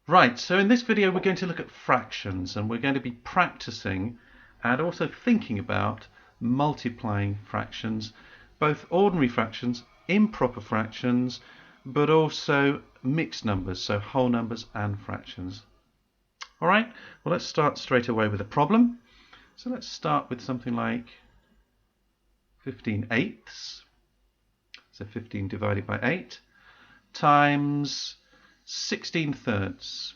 Right, so in this video we're going to look at fractions, and we're going to be practicing and also thinking about multiplying fractions, both ordinary fractions, improper fractions, but also mixed numbers, so whole numbers and fractions. Alright, well let's start straight away with a problem. So let's start with something like 15/8, so 15 divided by 8, times 16/3.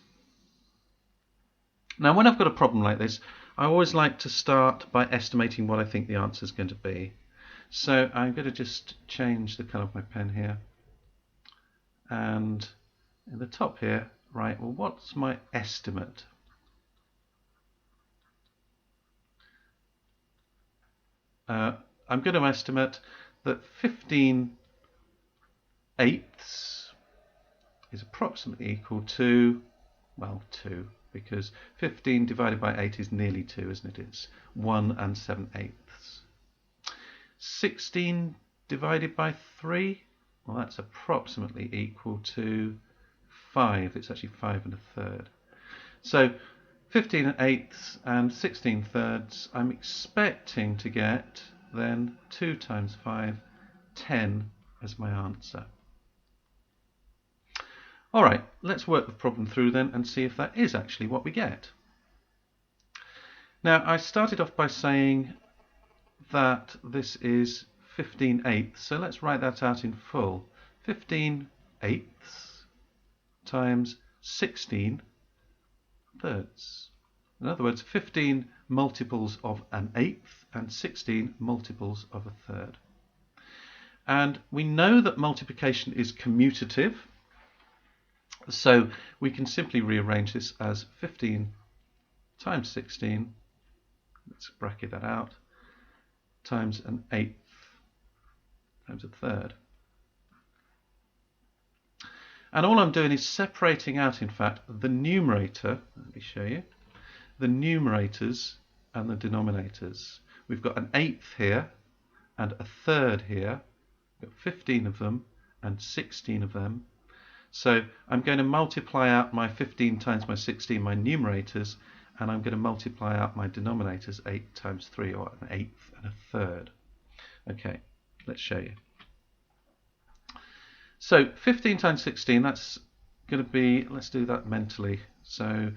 Now when I've got a problem like this, I always like to start by estimating what I think the answer is going to be. So I'm going to just change the colour of my pen here, and in the top here, right, well what's my estimate? I'm going to estimate that 15/8 is approximately equal to, well, 2, because 15 divided by 8 is nearly 2, isn't it? It's 1 7/8. 16 divided by 3, well, that's approximately equal to 5. It's actually 5 1/3. So 15/8 and 16/3, I'm expecting to get then 2 times 5, 10 as my answer. Alright, let's work the problem through then and see if that is actually what we get. Now I started off by saying that this is 15/8, so let's write that out in full. 15/8 times 16/3. In other words, 15 multiples of an eighth and 16 multiples of a third. And we know that multiplication is commutative, so we can simply rearrange this as 15 times 16, let's bracket that out, times an eighth times a third. And all I'm doing is separating out, in fact, the numerator, let me show you, the numerators and the denominators. We've got an eighth here and a third here. We've got 15 of them and 16 of them. So I'm going to multiply out my 15 times my 16, my numerators, and I'm going to multiply out my denominators, 8 times 3, or an eighth and a third. Okay, let's show you. So 15 times 16, that's going to be, let's do that mentally. So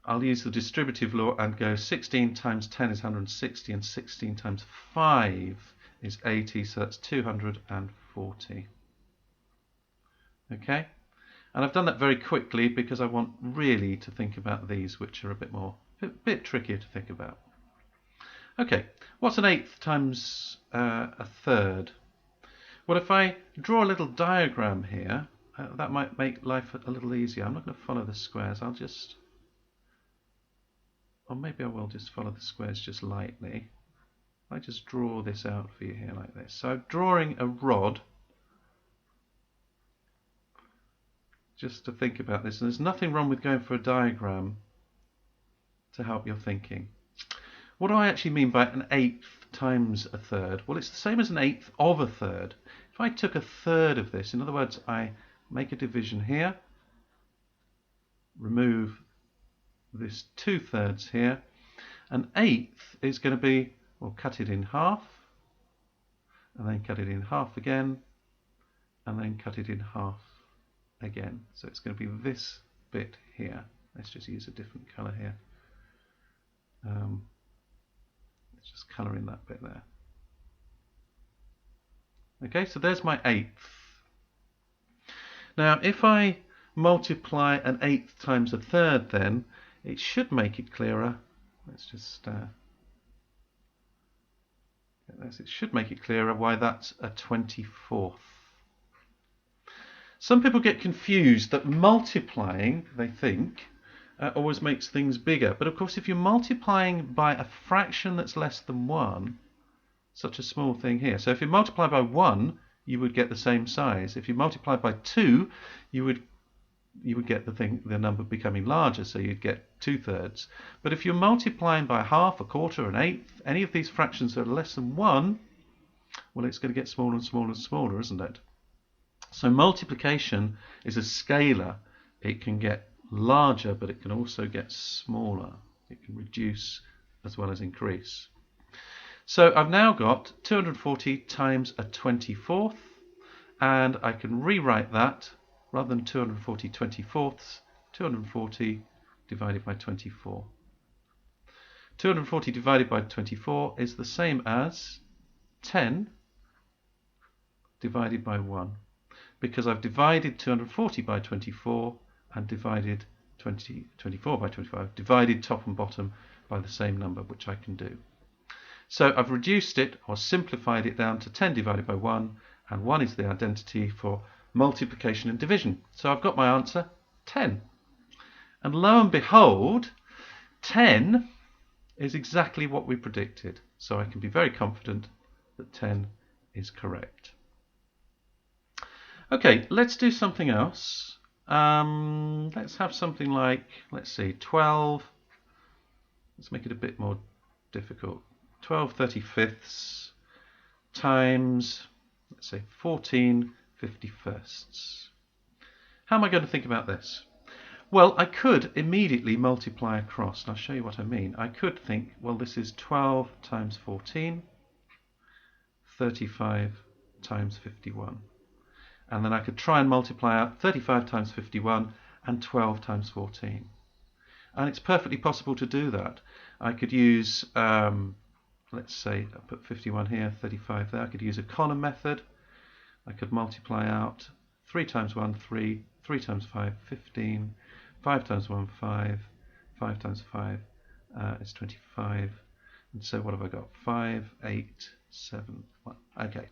I'll use the distributive law and go 16 times 10 is 160, and 16 times 5 is 80, so that's 240. Okay, and I've done that very quickly because I want really to think about these, which are a bit trickier to think about. Okay, what's an eighth times a third? Well, if I draw a little diagram here, that might make life a little easier. I'm not going to follow the squares. Or maybe I will just follow the squares just lightly. I just draw this out for you here like this. So I'm drawing a rod, just to think about this. And there's nothing wrong with going for a diagram to help your thinking. What do I actually mean by an eighth times a third? Well, it's the same as an eighth of a third. If I took a third of this, in other words, I make a division here, remove this 2/3 here, an eighth is going to be, we'll cut it in half, and then cut it in half again, and then cut it in half again. So it's going to be this bit here. Let's just use a different colour here. Let's just colour in that bit there. Okay, so there's my eighth. Now if I multiply an eighth times a third, then it should make it clearer. Let's just get this. It should make it clearer why that's a 24th. Some people get confused that multiplying, they think, always makes things bigger. But of course, if you're multiplying by a fraction that's less than 1, such a small thing here. So if you multiply by 1, you would get the same size. If you multiply by 2, you would get the number becoming larger, so you'd get 2/3. But if you're multiplying by half, a quarter, an eighth, any of these fractions that are less than 1, well, it's going to get smaller and smaller and smaller, isn't it? So multiplication is a scalar. It can get larger, but it can also get smaller. It can reduce as well as increase. So I've now got 240 times a 24th, and I can rewrite that, rather than 240 24ths, 240 divided by 24. 240 divided by 24 is the same as 10 divided by 1, because I've divided 240 by 24 and divided 24 by 25, divided top and bottom by the same number, which I can do. So I've reduced it or simplified it down to 10 divided by 1, and 1 is the identity for multiplication and division. So I've got my answer, 10. And lo and behold, 10 is exactly what we predicted. So I can be very confident that 10 is correct. Okay, let's do something else. Let's have something like, let's see, 12. Let's make it a bit more difficult. 12 35ths times, let's say, 14 51sts. How am I going to think about this? Well, I could immediately multiply across, and I'll show you what I mean. I could think, well, this is 12 times 14, 35 times 51. And then I could try and multiply out 35 times 51 and 12 times 14. And it's perfectly possible to do that. I could use, let's say, I put 51 here, 35 there. I could use a column method. I could multiply out 3 times 1, 3, 3 times 5, 15, 5 times 1, 5, 5 times 5 is 25. And so what have I got? 5, 8, 7, 1. Okay,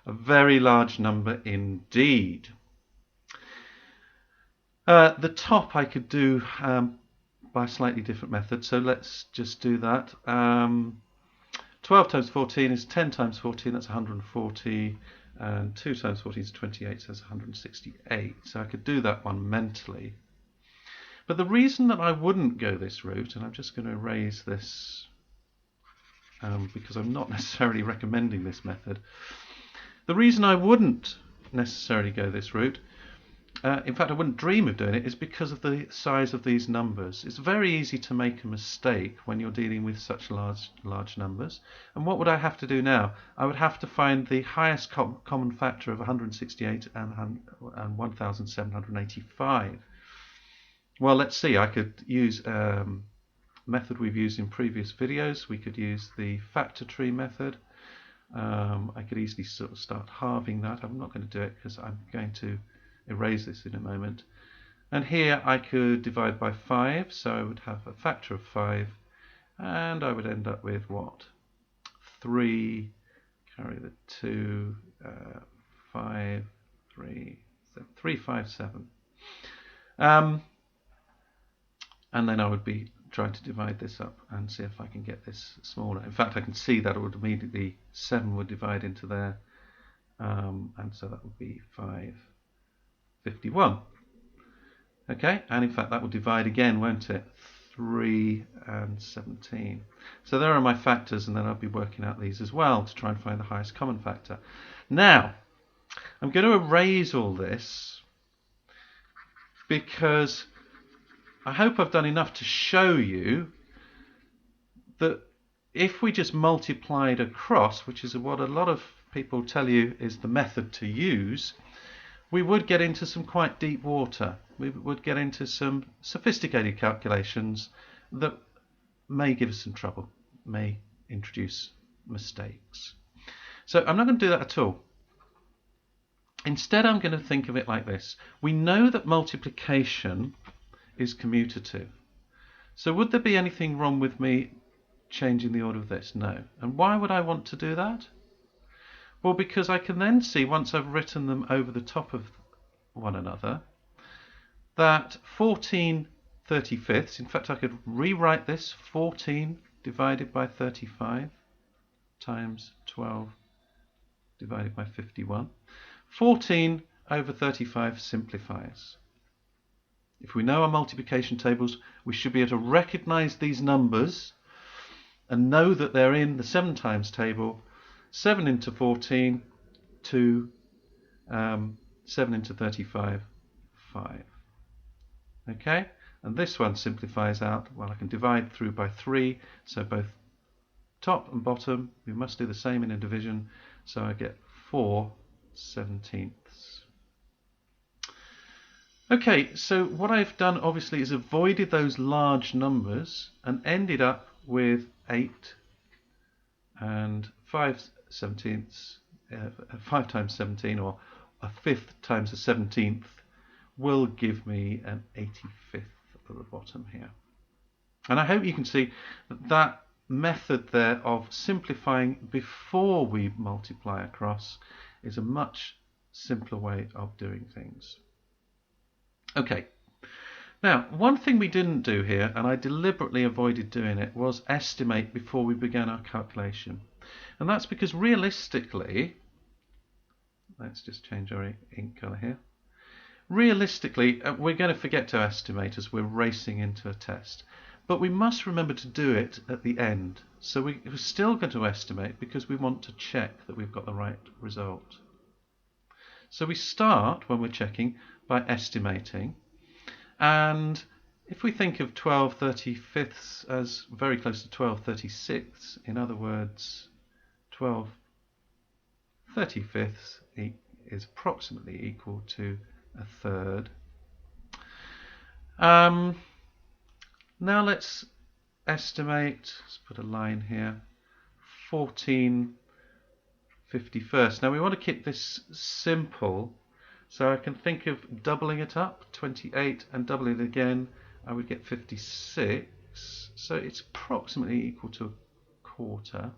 a very large number indeed. The top I could do by a slightly different method, so let's just do that. 12 times 14 is 10 times 14, that's 140, and 2 times 14 is 28, so that's 168. So I could do that one mentally. But the reason that I wouldn't go this route, and I'm just going to erase this because I'm not necessarily recommending this method. The reason I wouldn't necessarily go this route, in fact I wouldn't dream of doing it, is because of the size of these numbers. It's very easy to make a mistake when you're dealing with such large numbers. And what would I have to do now? I would have to find the highest common factor of 168 and 1785. Well, let's see. I could use method we've used in previous videos. We could use the factor tree method. I could easily sort of start halving that. I'm not going to do it because I'm going to erase this in a moment. And here I could divide by 5, so I would have a factor of 5, and I would end up with what? 3, carry the 2, 5, 3, 7, 3, 5, 7. And then I would be trying to divide this up and see if I can get this smaller. In fact, I can see that it would immediately, 7 would divide into there, and so that would be 551. Okay, and in fact that will divide again, won't it? 3 and 17. So there are my factors, and then I'll be working out these as well to try and find the highest common factor. Now, I'm going to erase all this because I hope I've done enough to show you that if we just multiplied across, which is what a lot of people tell you is the method to use, we would get into some quite deep water. We would get into some sophisticated calculations that may give us some trouble, may introduce mistakes. So I'm not going to do that at all. Instead, I'm going to think of it like this. We know that multiplication is commutative. So would there be anything wrong with me changing the order of this? No. And why would I want to do that? Well, because I can then see, once I've written them over the top of one another, that 14 35ths, in fact I could rewrite this, 14 divided by 35 times 12 divided by 51. 14 over 35 simplifies. If we know our multiplication tables, we should be able to recognize these numbers and know that they're in the 7 times table. 7 into 14, 2, 7 into 35, 5. Okay, And this one simplifies out. Well, I can divide through by 3, so both top and bottom, we must do the same in a division, so I get 4/17. Okay, so what I've done obviously is avoided those large numbers and ended up with 8 and 5/17, 5 times 17, or a fifth times a 17th, will give me an 85th at the bottom here. And I hope you can see that that method there of simplifying before we multiply across is a much simpler way of doing things. Okay, now one thing we didn't do here, and I deliberately avoided doing it, was estimate before we began our calculation. And that's because realistically, let's just change our ink color here. Realistically, we're going to forget to estimate as we're racing into a test. But we must remember to do it at the end. So we're still going to estimate because we want to check that we've got the right result. So we start, when we're checking, by estimating. And if we think of 12/35 as very close to 12/36, in other words, 12/35 is approximately equal to a third. Now let's estimate, let's put a line here, 14/51. Now we want to keep this simple, so I can think of doubling it up, 28, and doubling it again, I would get 56. So it's approximately equal to a quarter.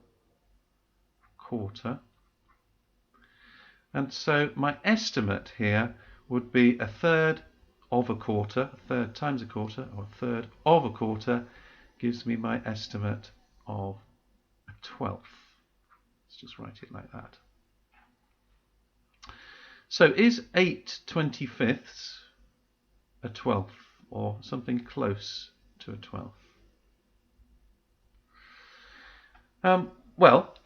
And so my estimate here would be a third of a quarter, a third times a quarter, or a third of a quarter, gives me my estimate of a 12th. Let's just write it like that. So is 8/25 a 12th, or something close to a 12th? Well,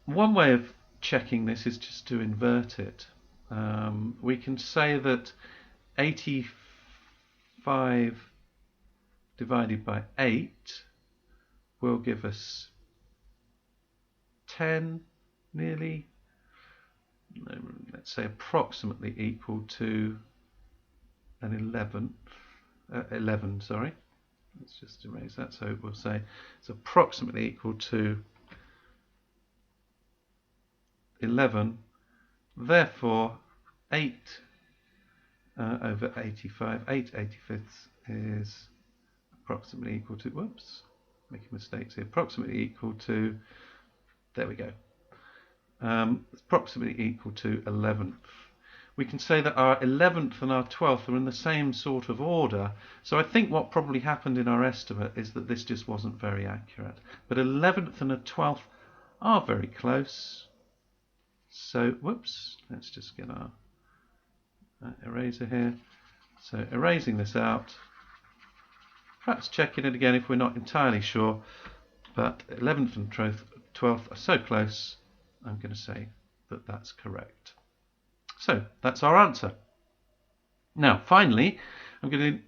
one way of checking this is just to invert it. We can say that 85 divided by 8 will give us 10, nearly, let's say approximately equal to an 11, sorry. Let's just erase that, so we'll say it's approximately equal to 11, therefore 8 over 85, 8/85 is approximately equal to, whoops, making mistakes here, approximately equal to, there we go, approximately equal to 11th. We can say that our 11th and our 12th are in the same sort of order, so I think what probably happened in our estimate is that this just wasn't very accurate. But 11th and a 12th are very close. So, whoops, let's just get our eraser here. So erasing this out, perhaps checking it again if we're not entirely sure, but 11th and 12th are so close, I'm going to say that that's correct. So that's our answer. Now finally, I'm going to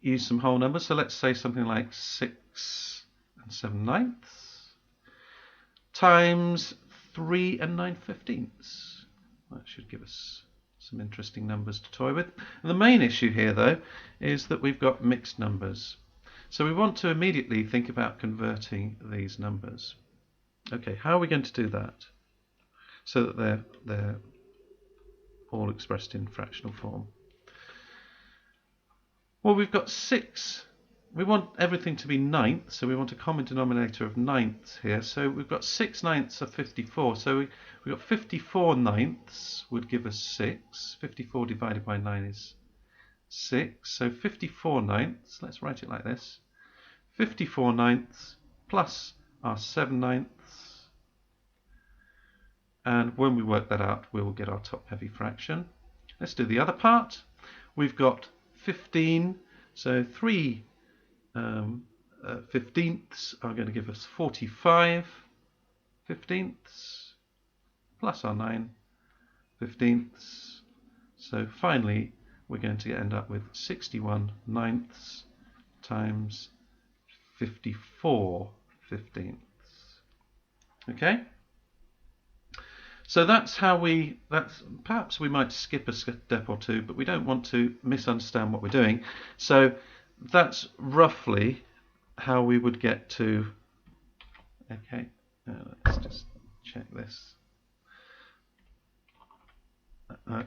use some whole numbers, so let's say something like 6 and 7/9 times 3 and 9/15. That should give us some interesting numbers to toy with. And the main issue here though is that we've got mixed numbers. So we want to immediately think about converting these numbers. Okay, how are we going to do that so that they're all expressed in fractional form? Well, we've got 6. We want everything to be ninths, so we want a common denominator of ninths here. So we've got 6/9 of 54. So we've got 54/9 would give us 6. 54 divided by 9 is 6. So 54/9, let's write it like this. 54/9 plus our 7/9. And when we work that out, we will get our top-heavy fraction. Let's do the other part. We've got 15, so 3 15ths are going to give us 45 15ths plus our 9 15ths. So finally, we're going to end up with 61/9 times 54/15. Okay? So that's how perhaps we might skip a step or two, but we don't want to misunderstand what we're doing. So that's roughly how we would get to, okay, let's just check this. There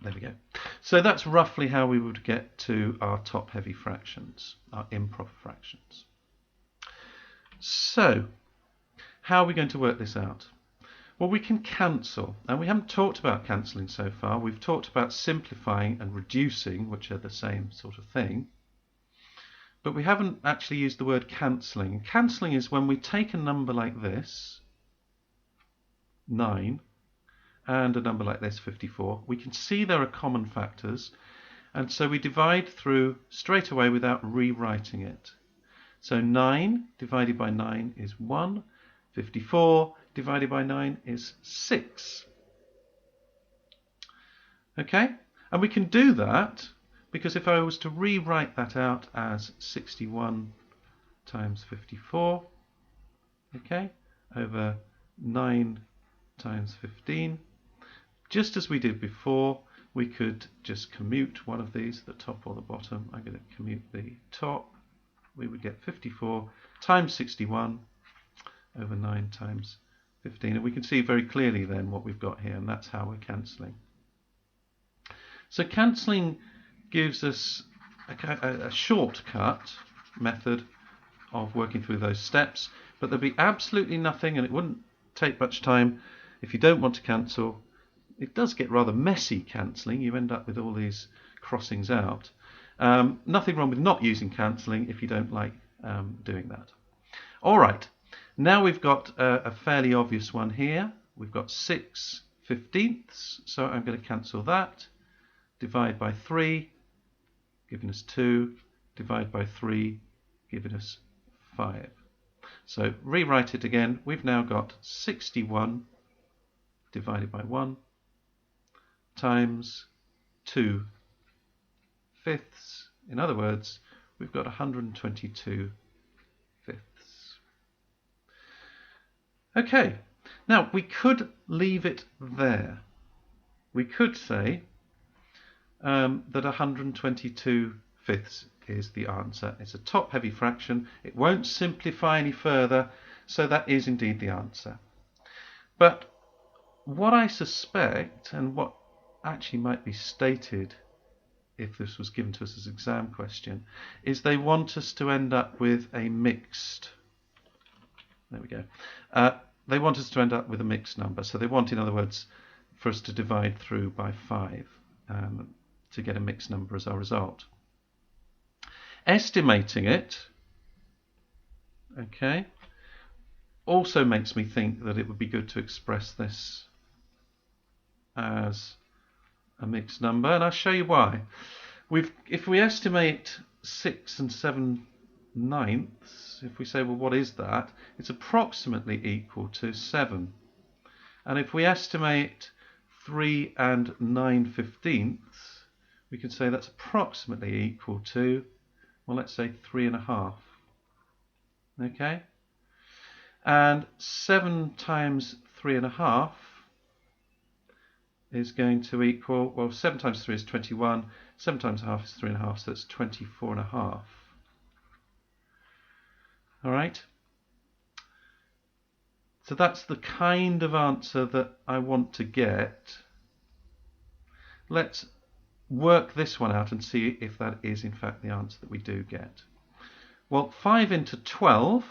we go. So that's roughly how we would get to our top-heavy fractions, our improper fractions. So how are we going to work this out? Well, we can cancel, and we haven't talked about cancelling so far. We've talked about simplifying and reducing, which are the same sort of thing. But we haven't actually used the word cancelling. Cancelling is when we take a number like this, 9, and a number like this, 54. We can see there are common factors, and so we divide through straight away without rewriting it. So 9 divided by 9 is 1. 54 divided by 9 is 6. Okay? And we can do that because if I was to rewrite that out as 61 times 54, okay, over 9 times 15, just as we did before, we could just commute one of these, the top or the bottom. I'm going to commute the top. We would get 54 times 61 over 9 times 15. And we can see very clearly then what we've got here, and that's how we're cancelling. So cancelling gives us a shortcut method of working through those steps, but there'll be absolutely nothing, and it wouldn't take much time if you don't want to cancel. It does get rather messy cancelling. You end up with all these crossings out. Nothing wrong with not using cancelling if you don't like doing that. All right, now we've got a fairly obvious one here. We've got 6/15ths, so I'm going to cancel that. Divide by 3, giving us 2. Divide by 3, giving us 5. So rewrite it again. We've now got 61 divided by 1 times 2/5. In other words, we've got 122/5. Okay, now we could leave it there. We could say that 122/5 is the answer. It's a top-heavy fraction. It won't simplify any further, so that is indeed the answer. But what I suspect, and what actually might be stated if this was given to us as an exam question, is they want us to end up with a mixed, there we go, they want us to end up with a mixed number. So they want, in other words, for us to divide through by 5 to get a mixed number as our result. Estimating it, okay, also makes me think that it would be good to express this as a mixed number, and I'll show you why. If we estimate 6 7/9, if we say, well, what is that? It's approximately equal to 7. And if we estimate 3 9/15, we can say that's approximately equal to, well, let's say 3.5. Okay? And 7 times 3.5 is going to equal, well, 7 times 3 is 21, 7 times half is 3.5, so that's 24.5. All right? So that's the kind of answer that I want to get. Let's work this one out and see if that is in fact the answer that we do get. Well, 5 into 12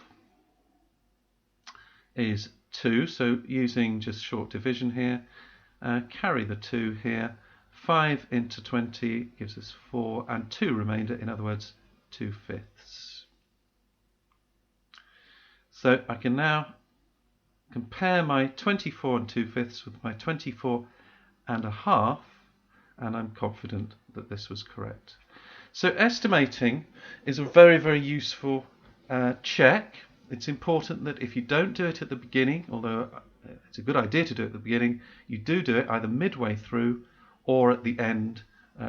is 2, so using just short division here, carry the 2 here. 5 into 20 gives us 4, and 2 remainder, in other words, 2/5. So I can now compare my 24 and 2/5 with my 24.5, and I'm confident that this was correct. So estimating is a very, very useful check. It's important that if you don't do it at the beginning, although it's a good idea to do it at the beginning, you do it either midway through or at the end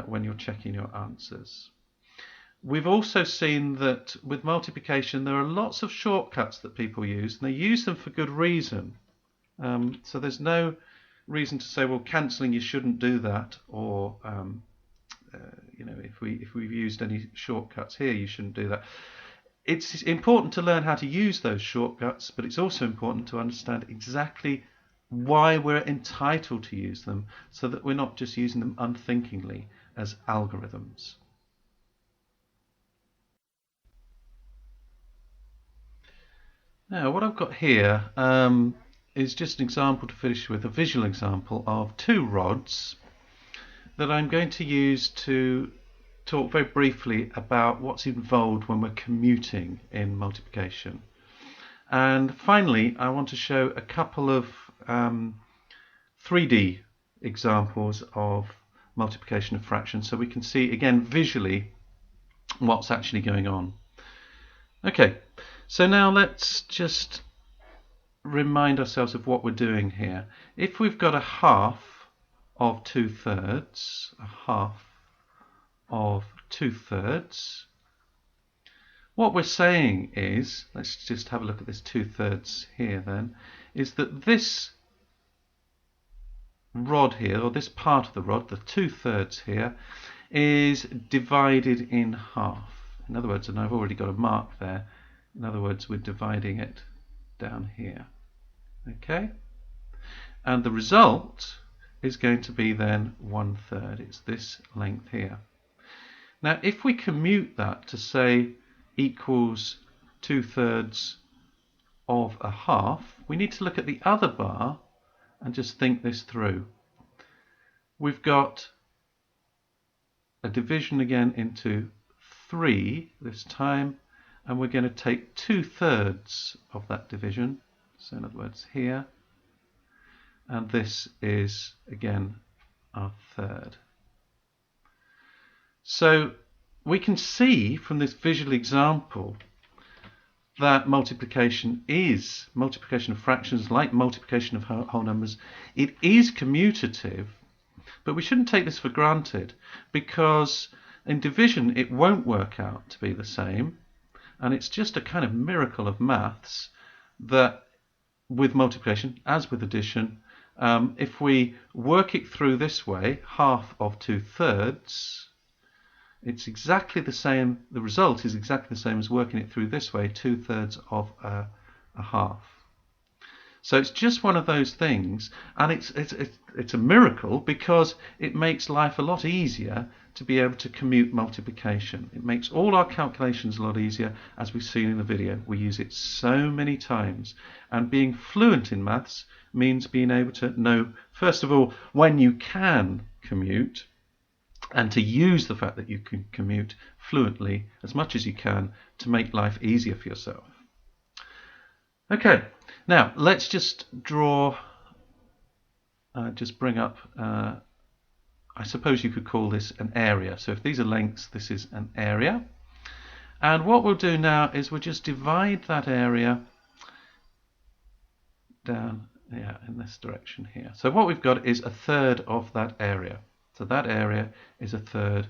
when you're checking your answers. We've also seen that with multiplication there are lots of shortcuts that people use, and they use them for good reason. So there's no reason to say, well, cancelling, you shouldn't do that, or if we've used any shortcuts here, you shouldn't do that. It's important to learn how to use those shortcuts, but it's also important to understand exactly why we're entitled to use them, so that we're not just using them unthinkingly as algorithms. Now, what I've got here is just an example to finish with, a visual example of two rods that I'm going to use to talk very briefly about what's involved when we're commuting in multiplication. And finally, I want to show a couple of 3D examples of multiplication of fractions, so we can see again visually what's actually going on. Okay, so now let's just remind ourselves of what we're doing here. If we've got a half of 2/3, a half of 2/3, what we're saying is, let's just have a look at this 2/3 here then, is that this rod here, or this part of the rod, the 2/3 here, is divided in half. In other words, and I've already got a mark there, in other words, we're dividing it down here. Okay? And the result is going to be then 1/3. It's this length here. Now, if we commute that to say equals 2/3 of a half, we need to look at the other bar and just think this through. We've got a division again into 3 this time, and we're going to take 2/3 of that division, so in other words here, and this is again our third. So we can see from this visual example that multiplication of fractions, like multiplication of whole numbers, it is commutative, but we shouldn't take this for granted, because in division it won't work out to be the same, and it's just a kind of miracle of maths that with multiplication, as with addition, if we work it through this way, half of 2/3, it's exactly the same, the result is exactly the same as working it through this way, 2/3 of a half. So it's just one of those things, and it's a miracle, because it makes life a lot easier to be able to commute multiplication. It makes all our calculations a lot easier, as we've seen in the video. We use it so many times, and being fluent in maths means being able to know, first of all, when you can commute, and to use the fact that you can commute fluently as much as you can to make life easier for yourself. Okay, now let's just draw, just bring up, I suppose you could call this an area. So if these are lengths, this is an area. And what we'll do now is we'll just divide that area down in this direction here. So what we've got is 1/3 of that area. So that area is 1/3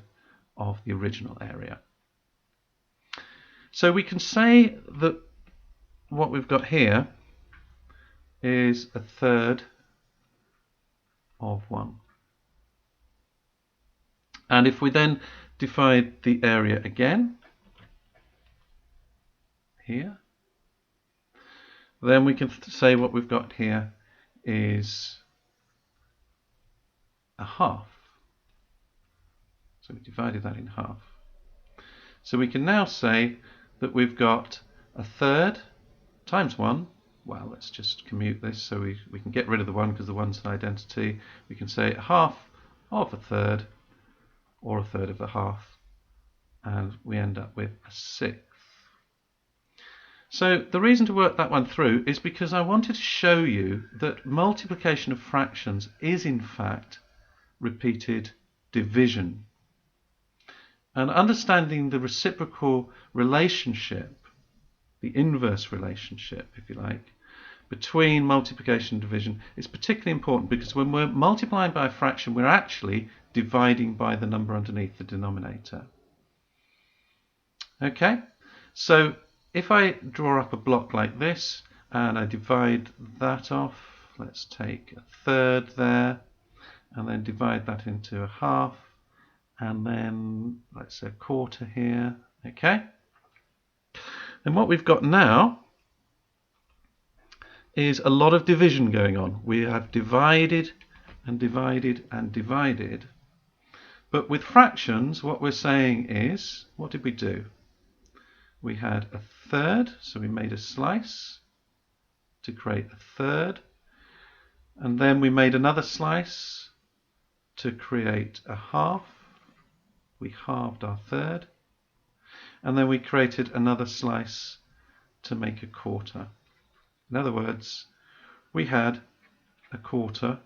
of the original area. So we can say that what we've got here is 1/3 of 1. And if we then divide the area again here, then we can say what we've got here is a half. So we divided that in half. So we can now say that we've got 1/3 times 1. Well, let's just commute this so we can get rid of the 1 because the 1's an identity. We can say a half of 1/3, or 1/3 of a half, and we end up with a 1/6. So the reason to work that one through is because I wanted to show you that multiplication of fractions is in fact repeated division. And understanding the reciprocal relationship, the inverse relationship, if you like, between multiplication and division is particularly important, because when we're multiplying by a fraction, we're actually dividing by the number underneath, the denominator. Okay, so if I draw up a block like this and I divide that off, let's take a third there and then divide that into a half and then let's say a quarter here. Okay, and what we've got now is a lot of division going on. We have divided and divided and divided, but with fractions what we're saying is, what did we do? We had a third, so we made a slice to create a third, and then we made another slice to create a half. We halved our third, and then we created another slice to make a quarter. In other words, we had a quarter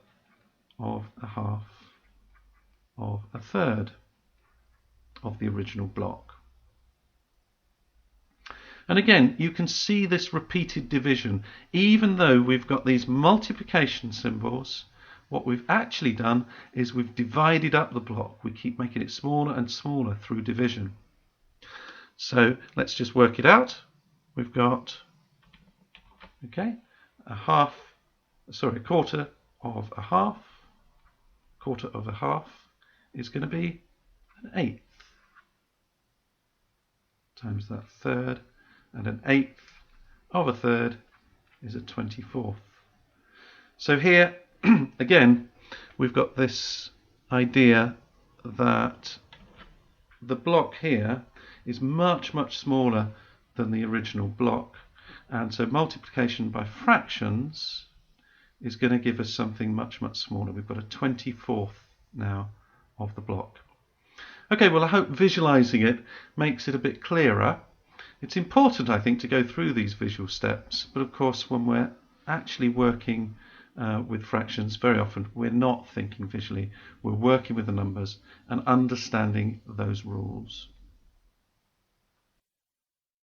of a half of a third of the original block. And again, you can see this repeated division. Even though we've got these multiplication symbols, what we've actually done is we've divided up the block. We keep making it smaller and smaller through division. So let's just work it out. We've got, okay, a quarter of a half. Quarter of a half is going to be an eighth times that third, and an eighth of a third is a 24th. So here again we've got this idea that the block here is much smaller than the original block, and so multiplication by fractions is going to give us something much smaller. We've got a 24th now of the block. Okay, well I hope visualizing it makes it a bit clearer. It's important, I think, to go through these visual steps, but of course when we're actually working with fractions, very often we're not thinking visually, we're working with the numbers and understanding those rules.